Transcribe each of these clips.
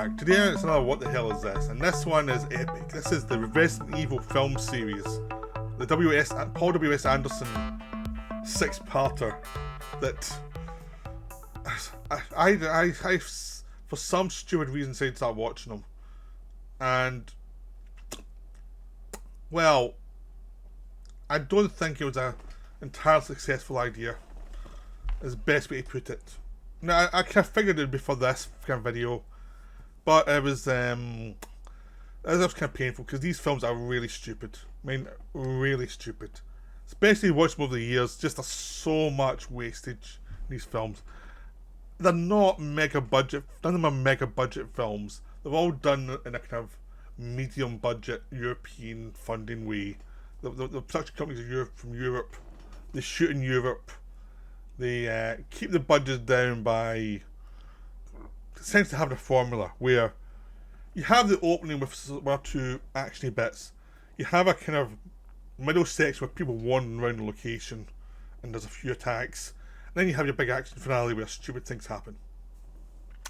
back. Today it's another What the Hell Is This? And this one is epic. This is the Resident Evil film series. The Paul W.S. Anderson six-parter that I for some stupid reason decided to start watching them. And, well, I don't think it was an entirely successful idea. Is the best way to put it. Now, I kind of figured it would be for this kind of video, but it was kind of painful because these films are really stupid. I mean, really stupid. Especially watching them over the years, just there's so much wastage in these films. They're not mega budget, none of them are mega budget films. They're all done in a kind of medium budget European funding way. The production companies are from Europe, they shoot in Europe. They keep the budget down by essentially having a formula where you have the opening with one or two actiony bits. You have a kind of middle section where people wandering around the location and there's a few attacks. And then you have your big action finale where stupid things happen.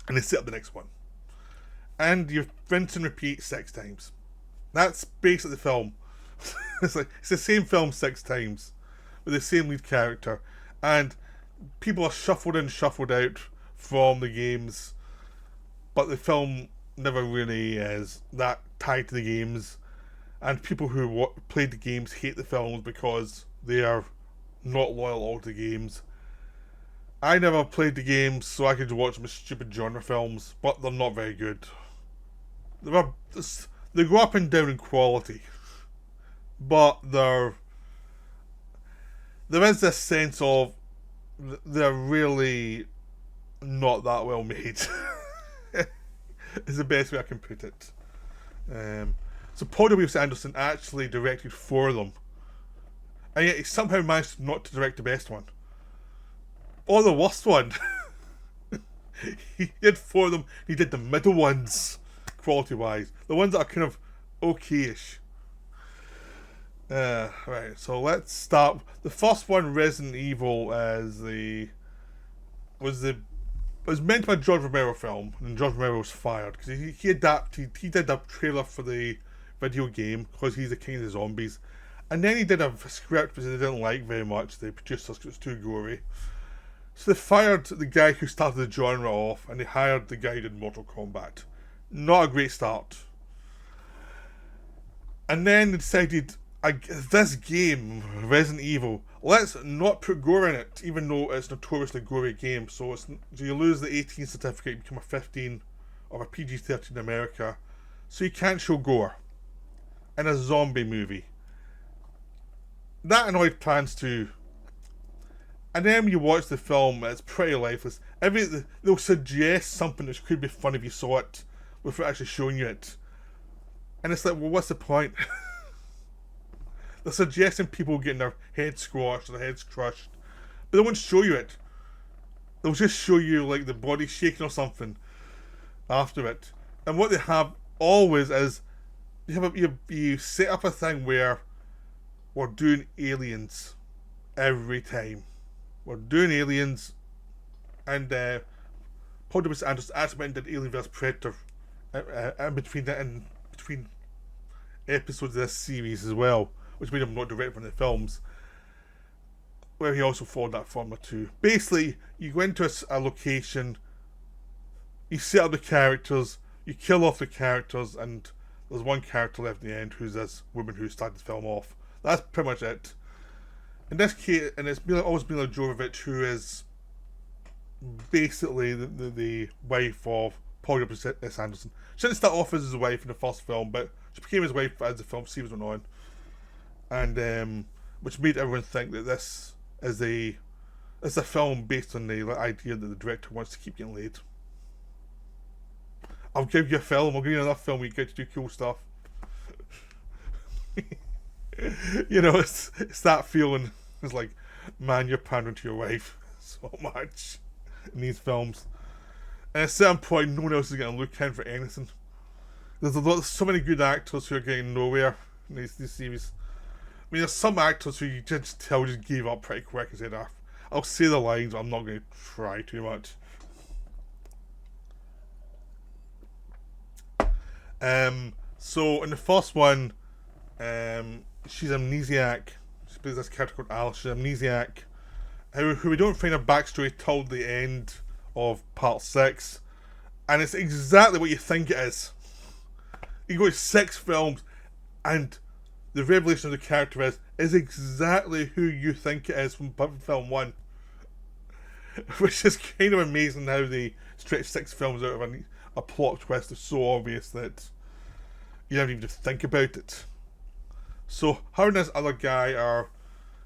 And they set up the next one. And you rinse and repeat 6 times. That's basically the film. It's the same film 6 times with the same lead character. And people are shuffled in, shuffled out from the games, but the film never really is that tied to the games, and people who played the games hate the films because they are not loyal all to the games. I never played the games, so I could watch some stupid genre films, but they're not very good. They go up and down in quality, but there is this sense of they're really not that well made. Is the best way I can put it. So Paul W.S. Anderson actually directed 4 of them, and yet he somehow managed not to direct the best one or the worst one. He did 4 of them. He did the middle ones, quality wise, the ones that are kind of okayish. Right, so let's start. The first one, Resident Evil, was meant to be a George Romero film, and George Romero was fired because he did a trailer for the video game because he's the king of the zombies, and then he did a script which they didn't like very much. The producers, because it was too gory, so they fired the guy who started the genre off, and they hired the guy who did Mortal Kombat. Not a great start. And then they decided, this game, Resident Evil, let's not put gore in it, even though it's a notoriously gory game. So you lose the 18 certificate, you become a 15 or a PG-13 in America. So you can't show gore in a zombie movie. That annoyed plans too. And then when you watch the film, it's pretty lifeless. They'll suggest something that could be fun if you saw it without actually showing you it. And it's like, well, what's the point? They're suggesting people getting their heads squashed or their heads crushed, but they won't show you it. They'll just show you like the body shaking or something after it. And what they have always is you set up a thing where we're doing aliens every time. We're doing aliens, and Paul W.S. Anderson actually did Alien vs Predator between episodes of this series as well, which made him not direct from the films, where he also followed that formula too. Basically, you go into a location, you set up the characters, you kill off the characters, and there's one character left in the end who's this woman who started the film off. That's pretty much it. In this case, and it's always Mila Jovovich, who is basically the wife of Paul W.S. Anderson. She didn't start off as his wife in the first film, but she became his wife as the film series went on. And which made everyone think that this is a film based on the idea that the director wants to keep getting laid. I'll give you a film, I'll give you another film where you get to do cool stuff. You know, it's that feeling. It's like, man, you're pandering to your wife so much in these films. And at a certain point, no one else is going to look in for anything. There's so many good actors who are getting nowhere in these series. I mean, there's some actors who you just tell just gave up pretty quick and said, I'll say the lines, but I'm not going to try too much. So in the first one, she's amnesiac. She plays this character called Alice. She's amnesiac, who we don't find her backstory till the end of part 6, and it's exactly what you think it is. You go to 6 films, and the revelation of the character is exactly who you think it is from film 1. Which is kind of amazing how they stretch 6 films out of a plot twist that's so obvious that you don't even think about it. So her and this other guy are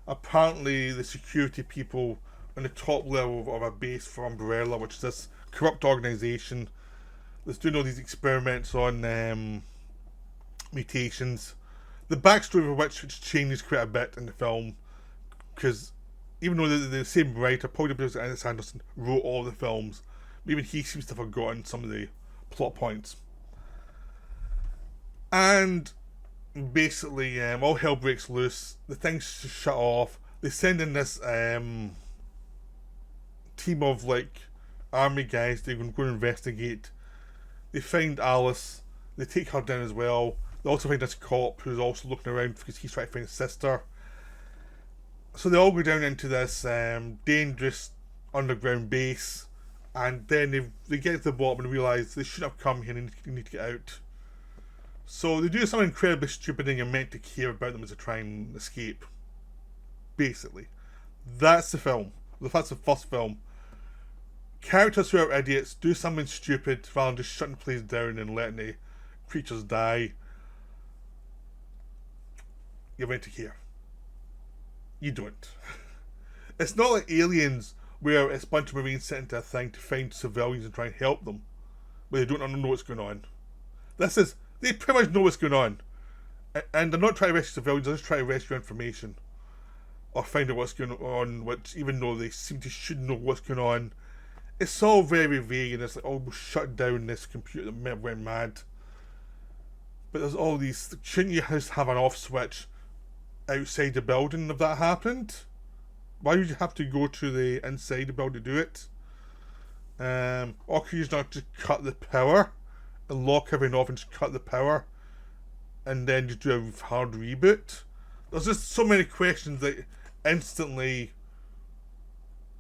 apparently the security people on the top level of a base for Umbrella, which is this corrupt organisation that's doing all these experiments on mutations. The backstory of which changes quite a bit in the film, because even though the same writer, Paul W. S. Anderson, wrote all the films, even he seems to have forgotten some of the plot points. And basically, all hell breaks loose. The thing's shut off. They send in this team of like army guys. They're going to go investigate. They find Alice. They take her down as well. They also find this cop who's also looking around because he's trying to find his sister. So they all go down into this dangerous underground base, and then they get to the bottom and realise they shouldn't have come here and they need to get out. So they do something incredibly stupid and you're meant to care about them as they try and escape. Basically. That's the film. That's the first film. Characters who are idiots do something stupid rather than just shutting the place down and letting the creatures die. You're meant to care. You don't. It's not like Aliens, where it's a bunch of Marines sent into a thing to find civilians and try and help them, but they don't know what's going on. This is, they pretty much know what's going on, and they're not trying to rescue civilians, they're just trying to rescue information, or find out what's going on, which, even though they seem to should know what's going on, it's all very vague, and it's like, oh, we'll shut down this computer that went mad. But there's all these, shouldn't you just have an off switch outside the building if that happened? Why would you have to go to the inside the building to do it? Or could you not just cut the power and lock everything off and just cut the power and then just do a hard reboot? There's just so many questions that instantly,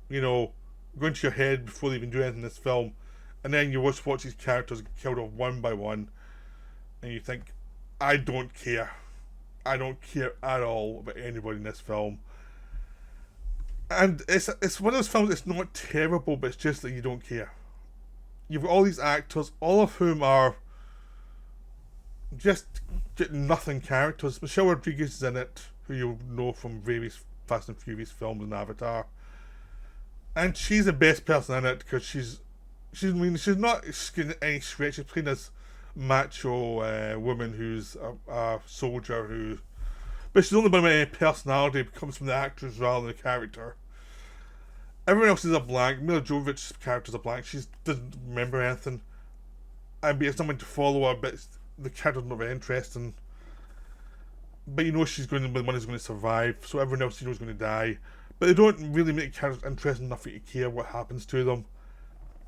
go into your head before they even do anything in this film, and then you watch these characters get killed off one by one, and you think, I don't care. I don't care at all about anybody in this film. And it's one of those films that's not terrible, but it's just that you don't care. You've got all these actors, all of whom are just nothing characters. Michelle Rodriguez is in it, who you'll know from various Fast and Furious films and Avatar. And she's the best person in it because she's not in any stretch. She's playing this macho woman who's a soldier but she's only been any personality comes from the actress rather than the character. Everyone else is a blank. Mila Jovovich's character's a blank. She doesn't remember anything. And it's someone to follow her, but the character's not very interesting. But she's going to be the one who's going to survive, so everyone else is going to die. But they don't really make characters interesting enough for you to care what happens to them.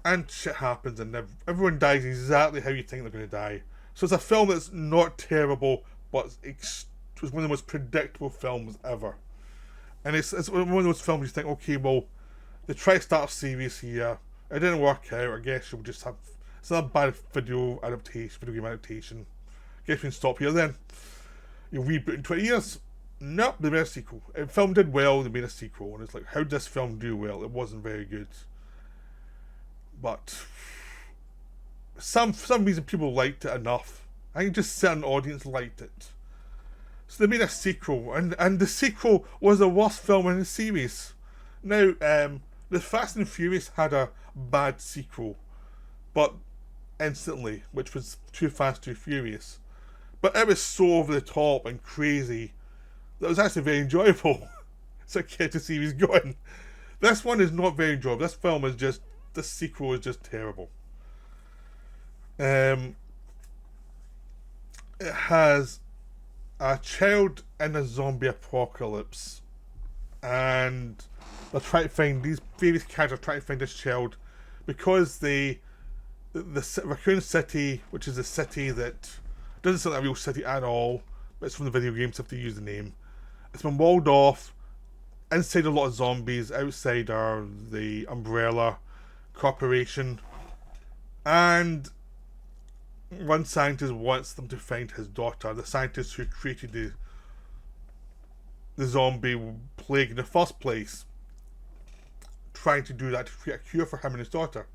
And shit happens, and everyone dies exactly how you think they're going to die. So it's a film that's not terrible, but it's one of the most predictable films ever. And it's one of those films you think, okay, well, they try to start a series here. It didn't work out. I guess you'll just have... It's not a bad video game adaptation. I guess we can stop here then. You'll reboot in 20 years. Nope, they made a sequel. If the film did well, they made a sequel. And it's like, how did this film do well? It wasn't very good. But for some reason people liked it enough. I think just certain audience liked it. So they made a sequel, and the sequel was the worst film in the series. Now, the Fast and Furious had a bad sequel, but instantly, which was Too Fast, Too Furious. But it was so over the top and crazy that it was actually very enjoyable. So I kept the series going. This one is not very enjoyable. This sequel is just terrible. It has a child in a zombie apocalypse, and they're trying to find these various characters trying to find this child because they the Raccoon City, which is a city that doesn't sound like a real city at all, but it's from the video games, so have to use the name. It's been walled off. Inside a lot of zombies, outside are the Umbrella Corporation. And one scientist wants them to find his daughter, the scientist who created the zombie plague in the first place, trying to do that to create a cure for him and his daughter.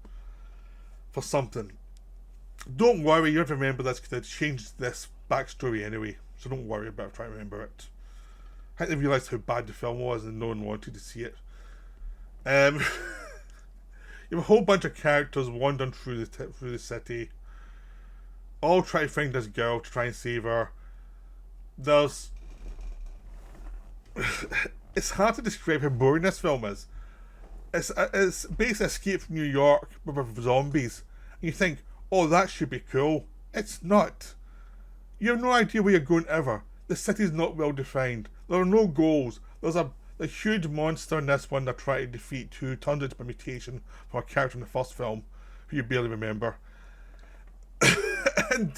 For something. Don't worry, you have to remember this because they changed this backstory anyway, so don't worry about trying to remember it. I think they realised how bad the film was and no one wanted to see it. You have a whole bunch of characters wandering through the city, all trying to find this girl to try and save her. There's it's hard to describe how boring this film is. It's basically Escape from New York with zombies. And you think, oh, that should be cool. It's not. You have no idea where you're going ever. The city's not well defined. There are no goals. There's a huge monster in this one they're trying to defeat who turns into a mutation from a character in the first film who you barely remember. And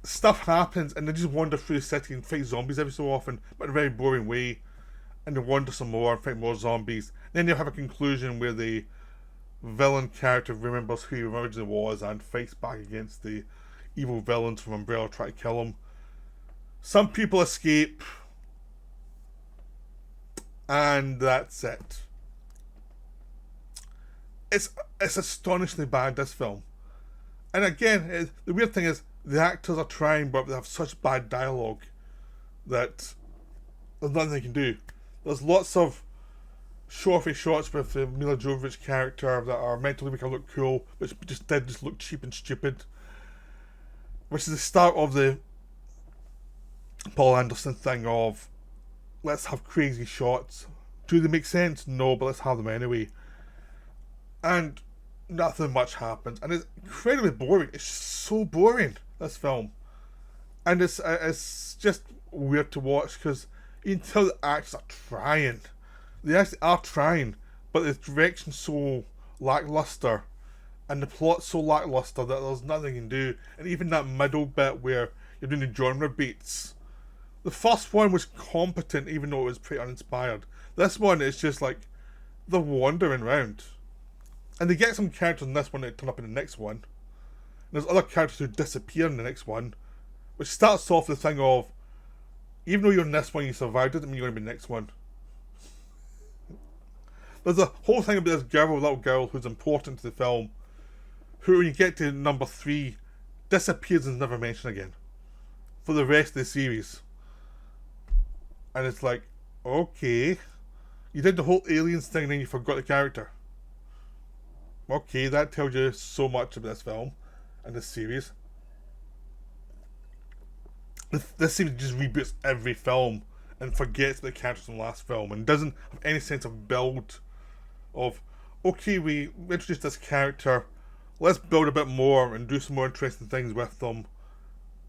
stuff happens and they just wander through the city and fight zombies every so often, but in a very boring way. And they wander some more and fight more zombies. Then you'll have a conclusion where the villain character remembers who he originally was and fights back against the evil villains from Umbrella trying to kill him. Some people escape, and that's it. It's astonishingly bad, this film. And again, the weird thing is, the actors are trying, but they have such bad dialogue that there's nothing they can do. There's lots of show-offy shots with the Mila Jovovich character that are meant to make her look cool, which just look cheap and stupid. Which is the start of the Paul Anderson thing of, let's have crazy shots. Do they make sense? No, but let's have them anyway. And nothing much happens. And it's incredibly boring. It's so boring, this film. And it's just weird to watch because you can tell the actors are trying. They actually are trying, but the direction's so lackluster and the plot's so lackluster that there's nothing you can do. And even that middle bit where you're doing the genre beats, the first one was competent even though it was pretty uninspired. This one is just like they're wandering around. And they get some characters in this one that turn up in the next one. And there's other characters who disappear in the next one, which starts off the thing of, even though you're in this one, you survived, doesn't mean you're going to be in the next one. There's a whole thing about this girl, little girl, who's important to the film, who, when you get to number 3, disappears and is never mentioned again for the rest of the series. And it's like, okay, you did the whole aliens thing and then you forgot the character. Okay, that tells you so much about this film and this series. This series just reboots every film and forgets the characters from the last film and doesn't have any sense of build of, okay, we introduced this character, let's build a bit more and do some more interesting things with them.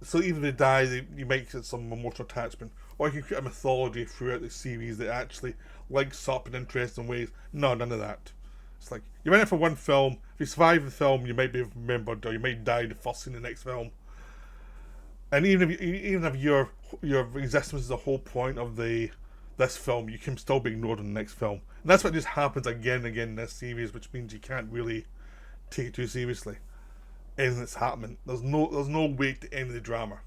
So even if they die, you might get some emotional attachment. Or you can create a mythology throughout the series that actually links up in interesting ways. No, none of that. It's like, you're in it for one film, if you survive the film, you might be remembered, or you might die the first scene in the next film. And even if your existence is the whole point of this film, you can still be ignored in the next film. And that's what just happens again and again in this series, which means you can't really take it too seriously. Anything that's happening, there's no weight to any of the drama.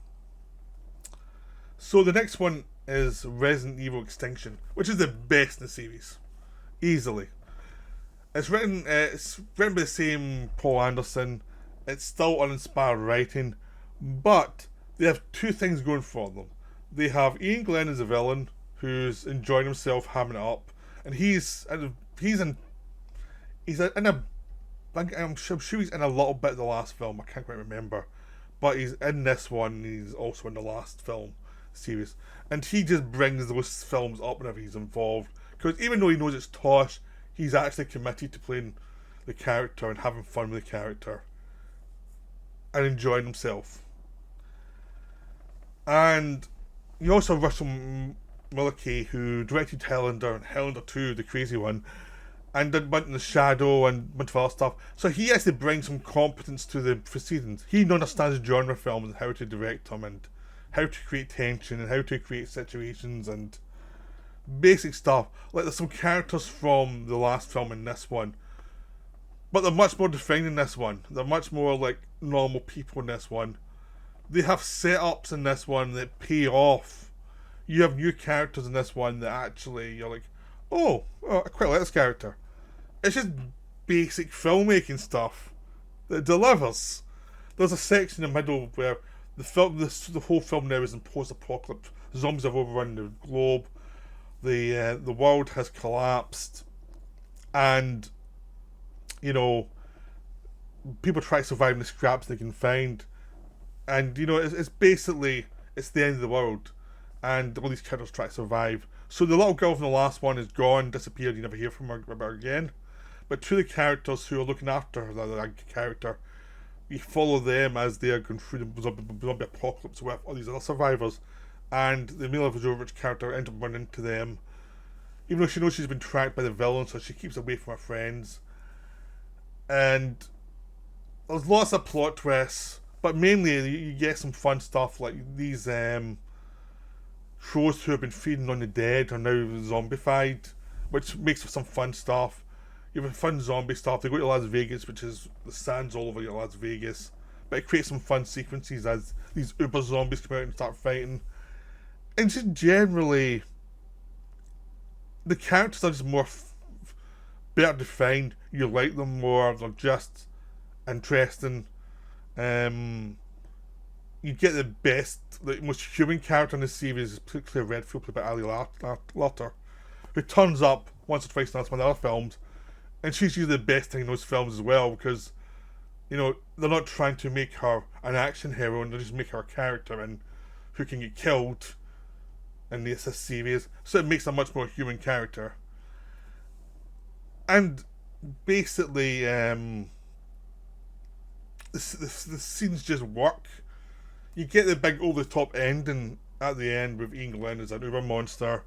So the next one is Resident Evil Extinction, which is the best in the series, easily. It's written by the same Paul Anderson. It's still uninspired writing, but they have two things going for them. They have Ian Glenn as a villain who's enjoying himself, hamming it up, and I'm sure he's in a little bit of the last film. I can't quite remember, but he's in this one. He's also in the last film series, and he just brings those films up whenever he's involved. Because even though he knows it's Tosh, he's actually committed to playing the character and having fun with the character and enjoying himself. And you also have Russell Mulcahy, who directed Highlander and Highlander 2, the crazy one, and then went in the shadow and a bunch of other stuff. So he has to bring some competence to the proceedings. He understands genre films and how to direct them and how to create tension and how to create situations and basic stuff. Like there's some characters from the last film in this one, but they're much more defined in this one. They're much more like normal people in this one. They have setups in this one that pay off. You have new characters in this one that actually you're like, oh, I quite like this character. It's just basic filmmaking stuff that delivers. There's a section in the middle where the whole film now is in post-apocalypse. Zombies have overrun the globe. The world has collapsed, and you know, people try to survive in the scraps they can find, and you know, it's basically it's the end of the world, and all these characters try to survive. So the little girl from the last one is gone, disappeared. You never hear from her about her again. But two of the characters who are looking after her, that character, you follow them as they are going through the zombie apocalypse with all these other survivors, and the Milla Jovovich character ends up running into them, even though she knows she's been tracked by the villain, so she keeps away from her friends. And there's lots of plot twists, but mainly you get some fun stuff like these crows who have been feeding on the dead are now zombified, which makes for some fun stuff. You have fun zombie stuff. They go to Las Vegas, which is the sands all over Las Vegas, but it creates some fun sequences as these uber zombies come out and start fighting. And just generally, the characters are just more better defined. You like them more. They're just interesting. You get the best, the most human character in the series is particularly Redfield, played by Ali Larter, who turns up once or twice in some of the other films, and she's usually the best thing in those films as well, because you know they're not trying to make her an action heroine; they just make her a character and who can get killed in this series, so it makes her a much more human character. And basically, the scenes just work. You get the big over-the-top ending at the end with Ian Glenn as an uber monster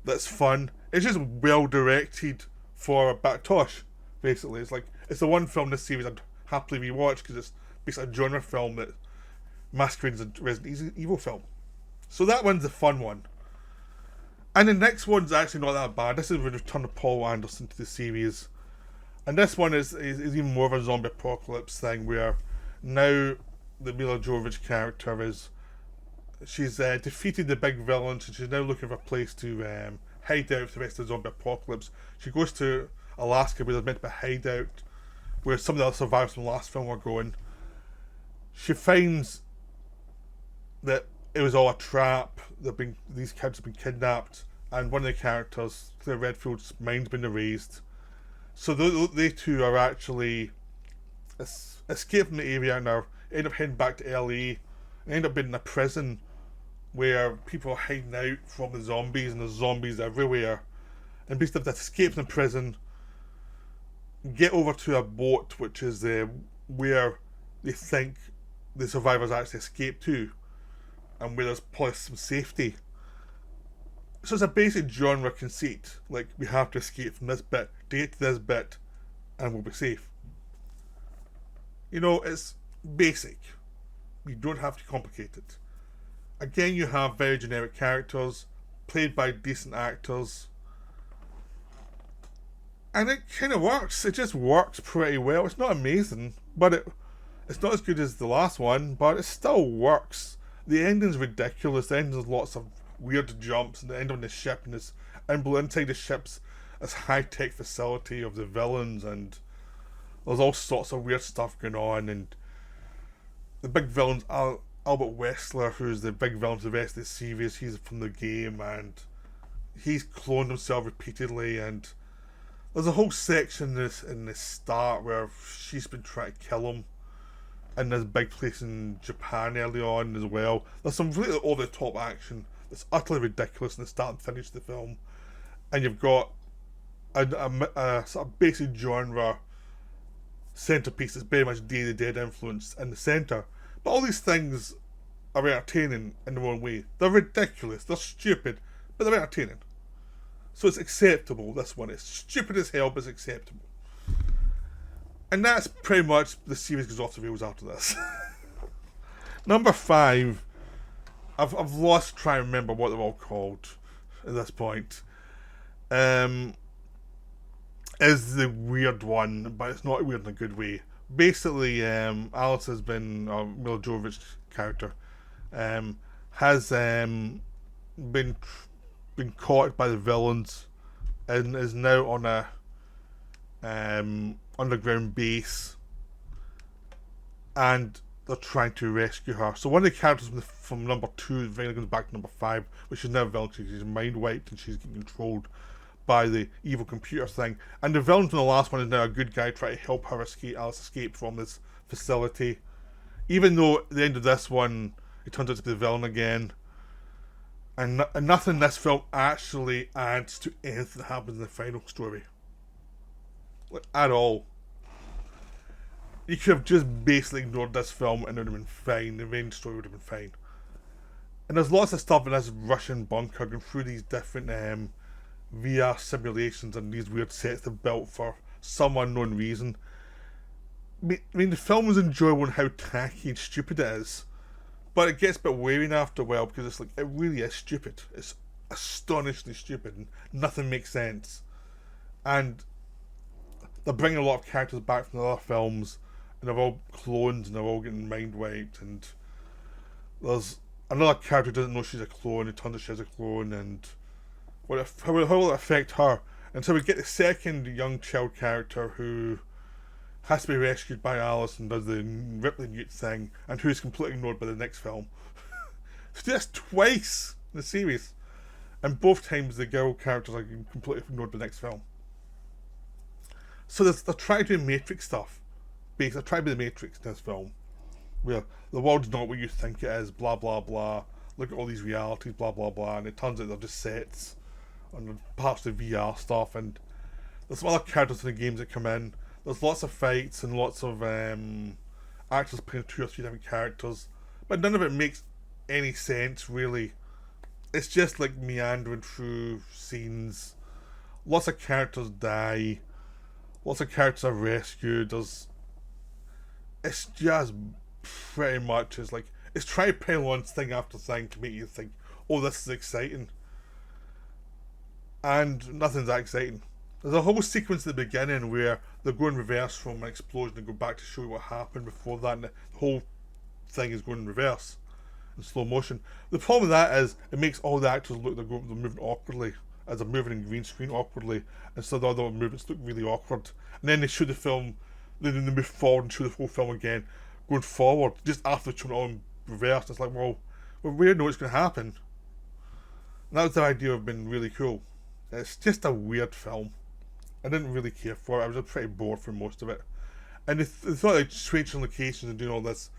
that's fun. It's just well directed for a Baktosh, basically. It's the one film in this series I'd happily rewatch because it's basically a genre film that masquerades as a Resident Evil film. So that one's the fun one. And the next one's actually not that bad. This is the return of Paul Anderson to the series. And this one is even more of a zombie apocalypse thing where now the Milla Jovovich character she's defeated the big villain, so she's now looking for a place to hide out for the rest of the zombie apocalypse. She goes to Alaska where there's meant to be a hideout where some of the other survivors from the last film were going. She finds that it was all a trap. These kids have been kidnapped, and one of the characters, Claire Redfield's mind's been erased. So they two are actually escape from the area and end up heading back to LA and end up being in a prison where people are hiding out from the zombies, and there's zombies everywhere. And basically they have to escape from the prison, get over to a boat which is where they think the survivors actually escaped to, and where there's probably some safety. So it's a basic genre conceit, like we have to escape from this bit to get to this bit and we'll be safe. You know, it's basic. You don't have to complicate it. Again, you have very generic characters played by decent actors, and it kind of works. It just works pretty well. It's not amazing, but it's not as good as the last one, but it still works. The ending's ridiculous. The ending has lots of weird jumps, and the end on the ship, and this inside the ship's this high-tech facility of the villains, and there's all sorts of weird stuff going on, and the big villain's Albert Wesker, who's the big villain for the rest of the series. He's from the game, and he's cloned himself repeatedly, and there's a whole section in the start where she's been trying to kill him in this big place in Japan early on as well. There's some really over-the-top action that's utterly ridiculous in the start and finish of the film, and you've got a sort of basic genre centrepiece that's very much Day of the Dead influence in the centre. But all these things are entertaining in their own way. They're ridiculous, they're stupid, but they're entertaining. So it's acceptable, this one. It's stupid as hell, but it's acceptable. And that's pretty much the series goes off the rails after this. Number 5, I've lost trying to remember what they're all called at this point. Is the weird one, but it's not weird in a good way. Basically, Alice has been, Mila Jovovich's character, has been caught by the villains and is now on a underground base, and they're trying to rescue her. So one of the characters from number 2 eventually goes back to number 5, which is now a villain. She's mind wiped and she's getting controlled by the evil computer thing. And the villain from the last one is now a good guy trying to help her Alice escape from this facility. Even though at the end of this one, it turns out to be the villain again. And nothing in this film actually adds to anything that happens in the final story. Like, at all. You could have just basically ignored this film and it would have been fine. The main story would have been fine. And there's lots of stuff in this Russian bunker going through these different VR simulations and these weird sets they've built for some unknown reason. I mean, the film is enjoyable in how tacky and stupid it is. But it gets a bit wearing after a while because it's like, it really is stupid. It's astonishingly stupid and nothing makes sense. And they're bringing a lot of characters back from the other films, and they're all clones and they're all getting mind wiped, and there's another character who doesn't know she's a clone, it turns out she's a clone, and how will it affect her? And so we get the second young child character who has to be rescued by Alice and does the Ripley Newt thing, and who's completely ignored by the next film. So that's twice in the series, and both times the girl characters are completely ignored by the next film. So they're trying to do Matrix stuff. Basically, they're trying to be the Matrix in this film, where the world's not what you think it is, blah blah blah. Look at all these realities, blah blah blah, and it turns out they're just sets and parts of the VR stuff. And there's some other characters in the games that come in. There's lots of fights and lots of actors playing 2 or 3 different characters, but none of it makes any sense really. It's just like meandering through scenes. Lots of characters die. Lots of characters are rescued. It's just pretty much it's trying to pile on thing after thing to make you think, oh, this is exciting. And nothing's that exciting. There's a whole sequence at the beginning where they go in reverse from an explosion and go back to show you what happened before that, and the whole thing is going in reverse in slow motion. The problem with that is it makes all the actors look they're moving awkwardly, as they're moving in green screen awkwardly, and so the other movements look really awkward. And then they show the film, then they move forward and show the whole film again, going forward, just after showing it all in reverse. It's like, well, we don't know what's going to happen. And that was the idea of being really cool. It's just a weird film. I didn't really care for it. I was pretty bored for most of it. And they thought like switching locations and doing all this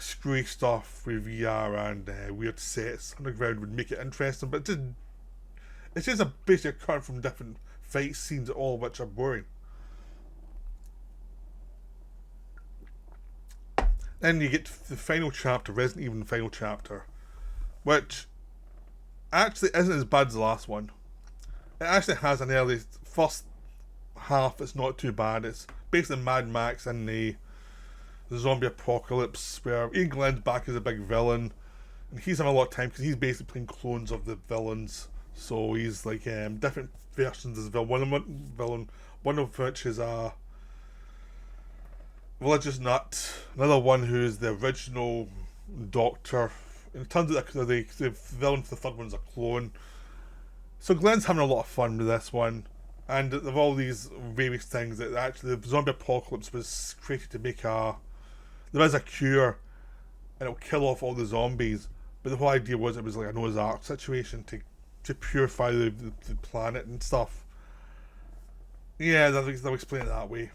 screwy stuff with VR and weird sets underground would make it interesting, but it's just basically a cut from different fight scenes, all of which are boring. Then you get to the final chapter, Resident Evil final chapter, which actually isn't as bad as the last one. It actually has an early first half. It's not too bad. It's basically Mad Max in the zombie apocalypse, where Ian Glenn's back as a big villain, and he's having a lot of time because he's basically playing clones of the villains. So he's like different versions of the villain. One of which is a religious nut. Another one who's the original Doctor. And it turns out that the villain for the third one's a clone. So Glenn's having a lot of fun with this one, and they've all these various things that actually the zombie apocalypse was created to make there is a cure, and it'll kill off all the zombies. But the whole idea was it was like a Noah's Ark situation to purify the planet and stuff. Yeah, they'll explain it that way.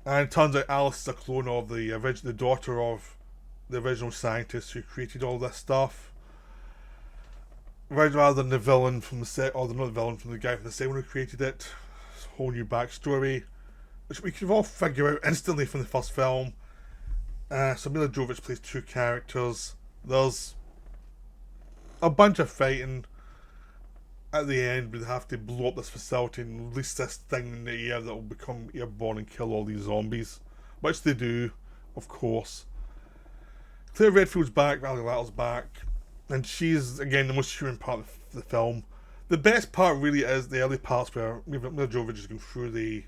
And it turns out Alice is a clone of the daughter of the original scientist who created all this stuff. Rather than the villain from the set, or not the villain from the guy from the second one who created it. It's a whole new backstory, which we could all figure out instantly from the first film. So Mila Jovovich plays 2 characters. There's a bunch of fighting. at the end we have to blow up this facility and release this thing in the air that will become airborne and kill all these zombies, which they do, of course. Claire Redfield's back, Valerie Little's back, and she's again the most human part of the film. The best part really is the early parts where Milla Jovovich is going through the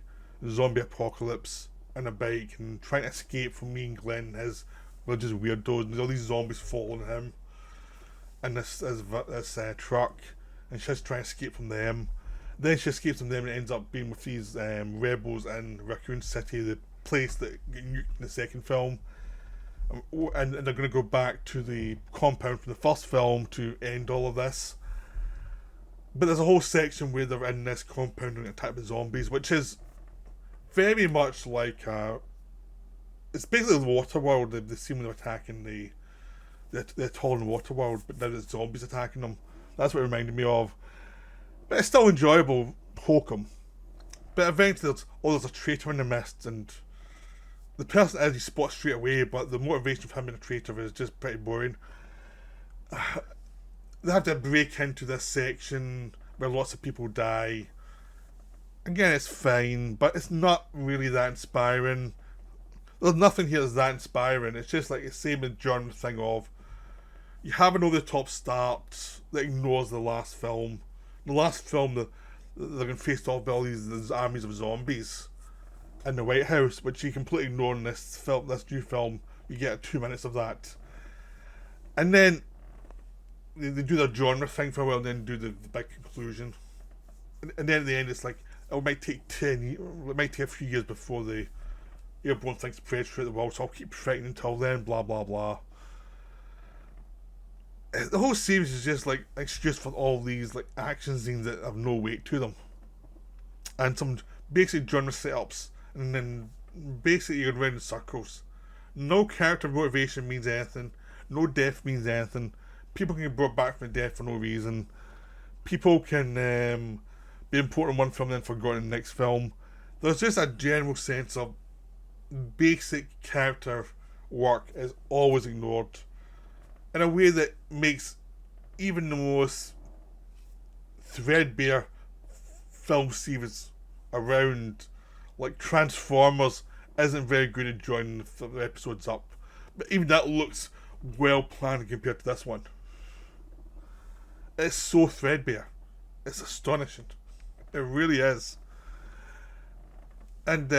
zombie apocalypse on a bike and trying to escape from me and Glenn and his religious weirdos, and there's all these zombies following him in this truck, and she's trying to escape from them. Then she escapes from them and ends up being with these rebels in Raccoon City, the place that got nuked in the second film. And they're going to go back to the compound from the first film to end all of this. But there's a whole section where they're in this compound and attacked by zombies, which is very much like it's basically the Waterworld. The scene when they're attacking the atoll in Waterworld, but now there's zombies attacking them. That's what it reminded me of. But it's still enjoyable, hokum. But eventually there's a traitor in the mist, and the person as you spot straight away, but the motivation of him being a traitor is just pretty boring. They have to break into this section where lots of people die. Again, it's fine, but it's not really that inspiring. There's nothing here that's that inspiring. It's just like the same as genre thing of you have an over-the-top start that ignores the last film. The last film, they're going to face off by all these armies of zombies in the White House, which you completely ignore in this new film. You get 2 minutes of that. And then they do the genre thing for a while and then do the big conclusion. And then at the end it's like, it might take a few years before the airborne thing spreads throughout the world, so I'll keep fighting until then, blah blah blah. The whole series is just like an excuse for all these like action scenes that have no weight to them. And some basic genre setups, and then basically you're around in circles. No character motivation means anything, no death means anything. People can get brought back from the death for no reason. People can be important in one film and then forgotten in the next film. There's just a general sense of basic character work is always ignored in a way that makes even the most threadbare film series around, like Transformers, isn't very good at joining the episodes up. But even that looks well planned compared to this one. It's so threadbare. It's astonishing. It really is. And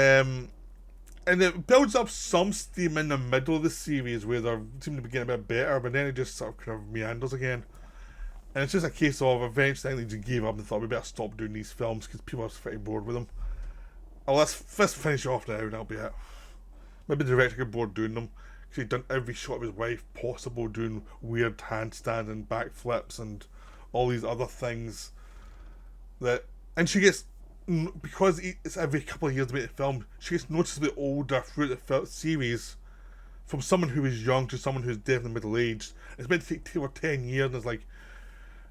it builds up some steam in the middle of the series where they seem to be getting a bit better, but then it just sort of kind of meanders again. And it's just a case of eventually they just gave up and thought we better stop doing these films because people are pretty bored with them. Oh, let's finish off now and that'll be it. Maybe the director got bored doing them because he'd done every shot of his wife possible doing weird handstand and backflips and all these other things and she gets, because it's every couple of years to make the film, she gets noticeably older throughout the series, from someone who is young to someone who's definitely middle-aged. It's meant to take over 10 years, and it's like,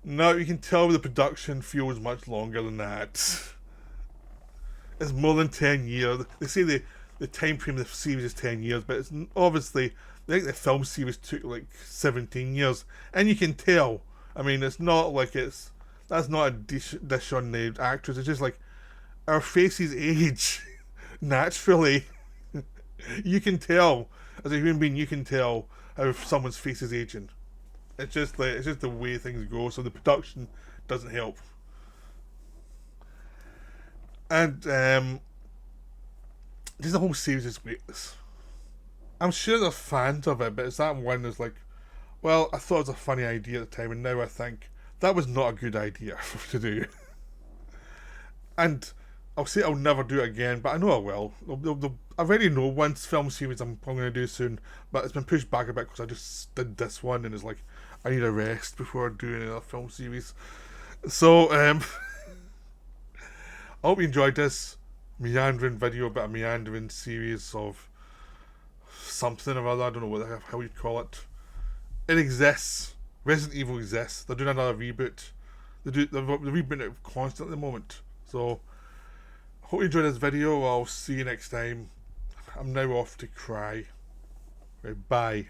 no, you can tell the production feels much longer than that. It's more than 10 years. They say the time frame of the series is 10 years, but it's obviously, I think the film series took like 17 years, and you can tell. I mean, it's not like that's not a dish on the actress. It's just like our faces age naturally. You can tell, as a human being, you can tell how someone's face is aging. It's just the way things go. So the production doesn't help. And just the whole series is great. I'm sure they're fans of it, but it's that one that's like, well, I thought it was a funny idea at the time, and now I think that was not a good idea to do. And I'll say I'll never do it again, but I know I will. I already know one film series I'm going to do soon, but it's been pushed back a bit because I just did this one, and it's like, I need a rest before doing another film series. So, I hope you enjoyed this meandering video about a meandering series of something or other. I don't know how you'd call it. It exists. Resident Evil exists. They're doing another reboot. They're rebooting it constantly at the moment. So, hope you enjoyed this video. I'll see you next time. I'm now off to cry. Right, bye.